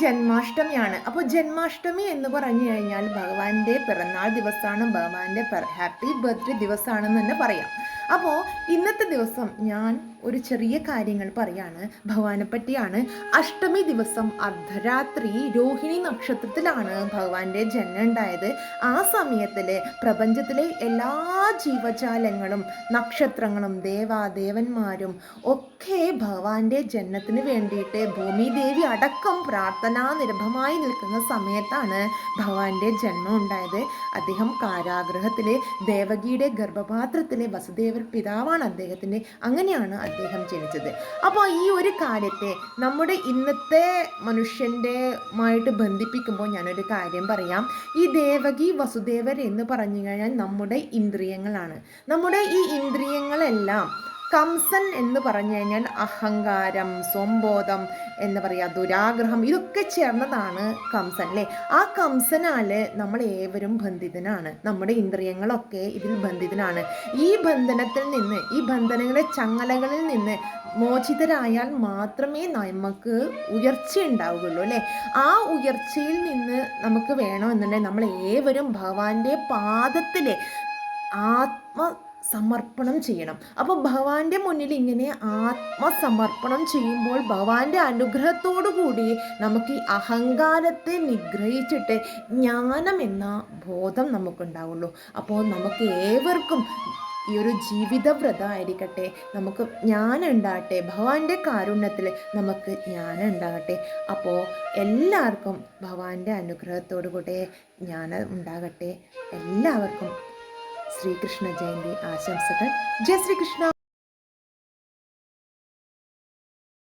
ജന്മാഷ്ടമിയാണ്. അപ്പോൾ ജന്മാഷ്ടമി എന്ന് പറഞ്ഞു കഴിഞ്ഞാൽ ഭഗവാന്റെ പിറന്നാൾ ദിവസമാണ്, ഭഗവാന്റെ ഹാപ്പി ബർത്ത്ഡേ ദിവസമാണെന്ന് തന്നെ പറയാം. അപ്പോൾ ഇന്നത്തെ ദിവസം ഞാൻ ഒരു ചെറിയ കാര്യങ്ങൾ പറയാണ്, ഭഗവാനെ പറ്റിയാണ്. അഷ്ടമി ദിവസം അർദ്ധരാത്രി രോഹിണി നക്ഷത്രത്തിലാണ് ഭഗവാന്റെ ജന്മം ഉണ്ടായത്. ആ സമയത്തിൽ പ്രപഞ്ചത്തിലെ എല്ലാ ജീവജാലങ്ങളും നക്ഷത്രങ്ങളും ദേവാദേവന്മാരും ഒക്കെ ഭഗവാന്റെ ജന്മത്തിന് വേണ്ടിയിട്ട് ഭൂമിദേവി അടക്കം പ്രാർത്ഥനാ നിരഭമായി നിൽക്കുന്ന സമയത്താണ് ഭഗവാന്റെ ജന്മം ഉണ്ടായത്. അദ്ദേഹം കാരാഗ്രഹത്തിലെ ദേവകിയുടെ ഗർഭപാത്രത്തിലെ വസുദേവർ പിതാവാണ് അദ്ദേഹത്തിൻ്റെ. അങ്ങനെയാണ് അദ്ദേഹം ജനിച്ചത്. അപ്പോൾ ഈ ഒരു കാര്യത്തെ നമ്മുടെ ഇന്നത്തെ മനുഷ്യൻ്റെമായിട്ട് ബന്ധിപ്പിക്കുമ്പോൾ ഞാനൊരു കാര്യം പറയാം. ഈ ദേവകി വസുദേവർ എന്ന് പറഞ്ഞു കഴിഞ്ഞാൽ നമ്മുടെ ഇന്ദ്രിയങ്ങളാണ്. നമ്മുടെ ഈ ഇന്ദ്രിയങ്ങളെല്ലാം കംസൻ എന്ന് പറഞ്ഞു കഴിഞ്ഞാൽ അഹങ്കാരം, സ്വംബോധം എന്ന് പറയുക, ദുരാഗ്രഹം, ഇതൊക്കെ ചേർന്നതാണ് കംസൻ അല്ലേ. ആ കംസനാൽ നമ്മൾ ഏവരും ബന്ധിതനാണ്. നമ്മുടെ ഇന്ദ്രിയങ്ങളൊക്കെ ഇതിൽ ബന്ധിതനാണ്. ഈ ബന്ധനത്തിൽ നിന്ന്, ഈ ബന്ധനങ്ങളുടെ ചങ്ങലകളിൽ നിന്ന് മോചിതരായാൽ മാത്രമേ നമുക്ക് ഉയർച്ച ഉണ്ടാവുകയുള്ളൂ അല്ലേ. ആ ഉയർച്ചയിൽ നിന്ന് നമുക്ക് വേണമെന്നുണ്ടെങ്കിൽ നമ്മൾ ഏവരും ഭഗവാന്റെ പാദത്തിൽ സമർപ്പണം ചെയ്യണം. അപ്പോൾ ഭഗവാന്റെ മുന്നിൽ ഇങ്ങനെ ആത്മസമർപ്പണം ചെയ്യുമ്പോൾ ഭഗവാന്റെ അനുഗ്രഹത്തോടു കൂടി നമുക്ക് ഈ അഹങ്കാരത്തെ നിഗ്രഹിച്ചിട്ട് ജ്ഞാനം എന്ന ബോധം നമുക്കുണ്ടാവുള്ളൂ. അപ്പോൾ നമുക്ക് ഏവർക്കും ഈ ഒരു ജീവിതവ്രതമായിരിക്കട്ടെ, നമുക്ക് ജ്ഞാനം ഉണ്ടാകട്ടെ, ഭഗവാന്റെ കാരുണ്യത്തിൽ നമുക്ക് ജ്ഞാനം ഉണ്ടാകട്ടെ. അപ്പോൾ എല്ലാവർക്കും ഭഗവാന്റെ അനുഗ്രഹത്തോടു കൂടെ ജ്ഞാനം ഉണ്ടാകട്ടെ. എല്ലാവർക്കും ശ്രീകൃഷ്ണ ജയന്തി ആശംസകൾ. ജയ ശ്രീകൃഷ്ണ.